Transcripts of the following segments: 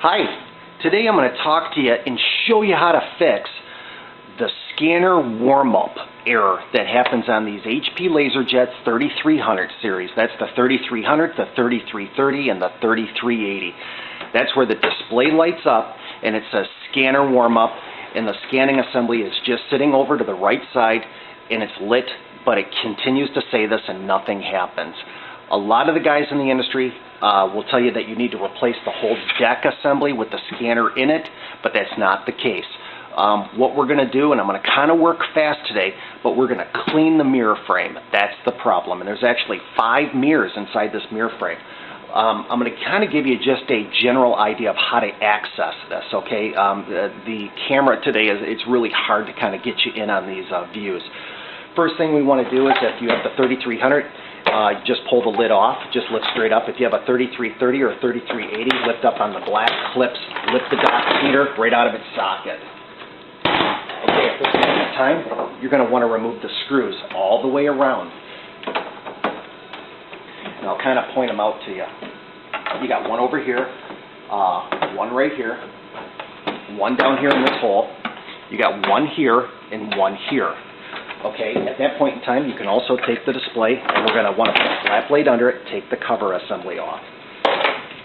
Hi, today I'm going to talk to you and show you how to fix the scanner warm-up error that happens on these HP LaserJet 3300 series. That's the 3300, the 3330, and the 3380. That's where the display lights up and it says scanner warm-up, and the scanning assembly is just sitting over to the right side and it's lit, but it continues to say this and nothing happens. A lot of the guys in the industry will tell you that you need to replace the whole deck assembly with the scanner in it, but that's not the case. What we're going to do, and I'm going to kind of work fast today, but we're going to clean the mirror frame. That's the problem, and there's actually 5 mirrors inside this mirror frame. I'm going to kind of give you just a general idea of how to access this, okay? The camera today, it's really hard to kind of get you in on these views. First thing we want to do is if you have the 3300, just pull the lid off, just lift straight up. If you have a 3330 or a 3380, lift up on the black clips, lift the dock heater right out of its socket. Okay, at this point in time, you're going to want to remove the screws all the way around. And I'll kind of point them out to you. You got one over here, one right here, one down here in this hole. You got one here and one here. Okay, at that point in time, you can also take the display, and we're going to want to put a flat blade under it, take the cover assembly off.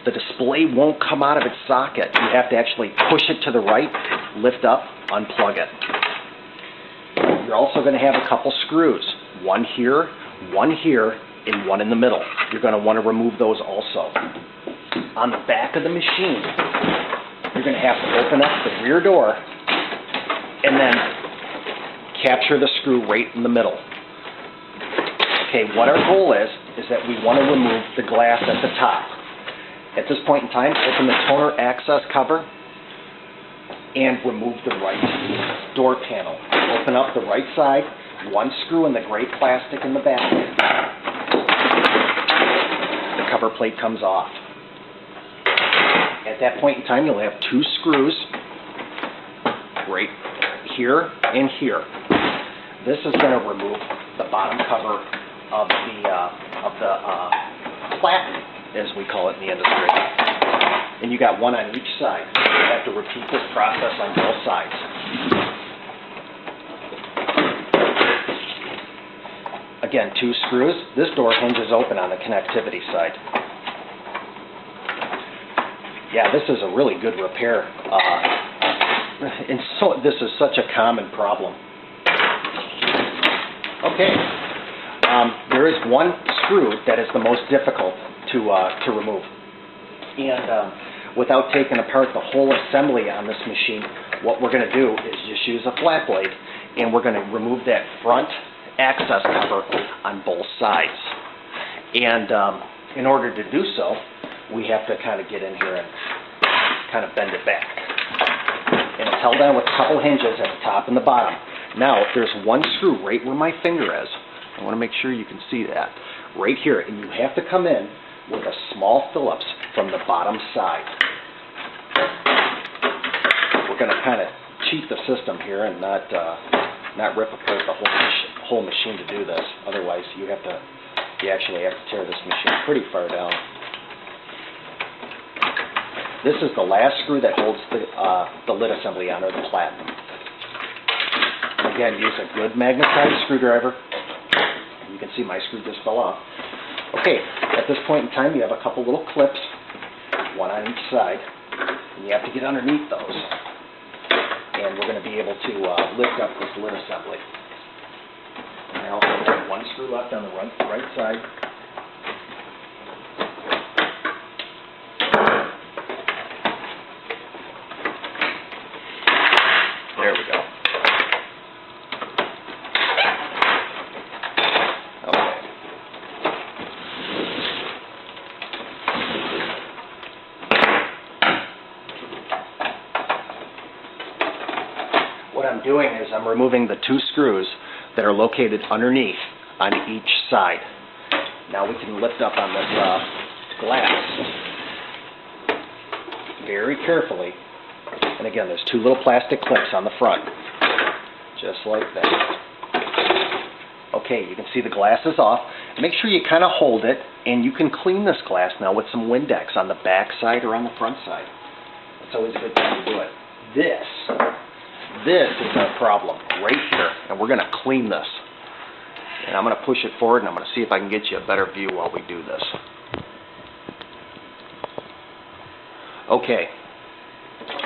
The display won't come out of its socket. You have to actually push it to the right, lift up, unplug it. You're also going to have a couple screws, one here, and one in the middle. You're going to want to remove those also. On the back of the machine, you're going to have to open up the rear door and then capture the screw right in the middle. Okay, what our goal is that we want to remove the glass at the top. At this point in time, open the toner access cover and remove the right door panel. Open up the right side, one screw in the gray plastic in the back. The cover plate comes off. At that point in time, you'll have 2 screws right here and here. This is going to remove the bottom cover of the plat, as we call it in the industry. And you got one on each side. You have to repeat this process on both sides. Again, 2 screws. This door hinges open on the connectivity side. Yeah, this is a really good repair. And so this is such a common problem. Okay, there is one screw that is the most difficult to remove. And without taking apart the whole assembly on this machine, what we're going to do is just use a flat blade, and we're going to remove that front access cover on both sides. And in order to do so, we have to kind of get in here and kind of bend it back. And it's held on with a couple hinges at the top and the bottom. Now, there's one screw right where my finger is. I want to make sure you can see that. Right here. And you have to come in with a small Phillips from the bottom side. We're going to kind of cheat the system here and not rip apart the whole machine to do this. Otherwise, you actually have to tear this machine pretty far down. This is the last screw that holds the lid assembly on, or the platinum. Again, use a good magnetized screwdriver. You can see my screw just fell off. Okay, at this point in time, you have a couple little clips, one on each side, and you have to get underneath those. And we're going to be able to lift up this lid assembly. Now, there's one screw left on the right side. There we go. What I'm doing is I'm removing the 2 screws that are located underneath on each side. Now we can lift up on this glass very carefully. And again, there's 2 little plastic clips on the front, just like that. Okay, you can see the glass is off. Make sure you kind of hold it, and you can clean this glass now with some Windex on the back side or on the front side. It's always a good time to do it. This is our problem right here, and we're going to clean this. And I'm going to push it forward, and I'm going to see if I can get you a better view while we do this. Okay,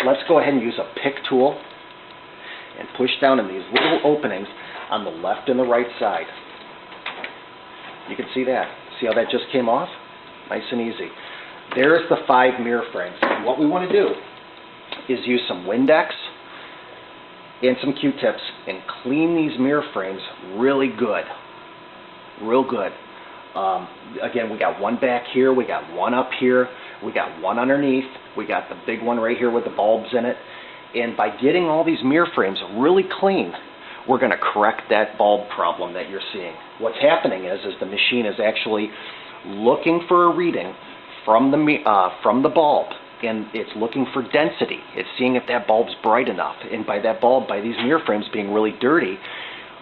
let's go ahead and use a pick tool and push down in these little openings on the left and the right side. You can see that. See how that just came off? Nice and easy. There's the 5 mirror frames. And what we want to do is use some Windex and some Q-tips and clean these mirror frames really good. Real good. Again, we got one back here, we got one up here, we got one underneath, we got the big one right here with the bulbs in it. And by getting all these mirror frames really clean, we're going to correct that bulb problem that you're seeing. What's happening is the machine is actually looking for a reading from the bulb, and it's looking for density. It's seeing if that bulb's bright enough. And by that bulb, by these mirror frames being really dirty,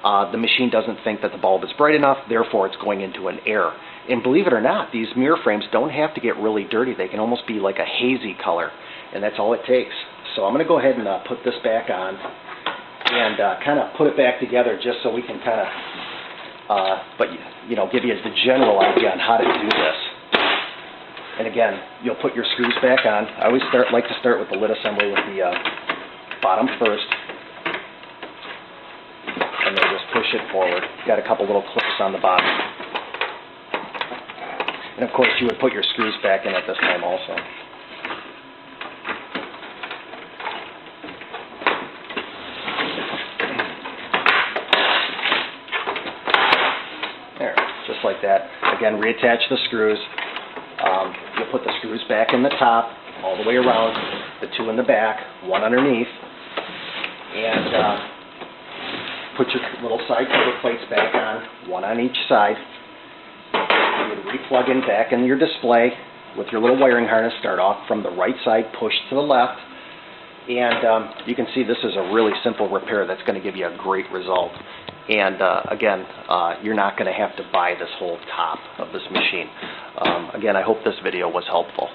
the machine doesn't think that the bulb is bright enough, therefore it's going into an error. And believe it or not, these mirror frames don't have to get really dirty. They can almost be like a hazy color, and that's all it takes. So I'm going to go ahead and put this back on and kind of put it back together just so we can kind of, give you the general idea on how to do this. And again, you'll put your screws back on. I always like to start with the lid assembly with the bottom first, and then just push it forward. Got a couple little clips on the bottom. And of course, you would put your screws back in at this time also. There, just like that. Again, reattach the screws. You'll put the screws back in the top, all the way around, the 2 in the back, 1 underneath, and put your little side cover plates back on, 1 on each side. You would re-plug in back in your display with your little wiring harness. Start off from the right side, push to the left, and you can see this is a really simple repair that's going to give you a great result. And again, you're not going to have to buy this whole top of this machine. Again, I hope this video was helpful.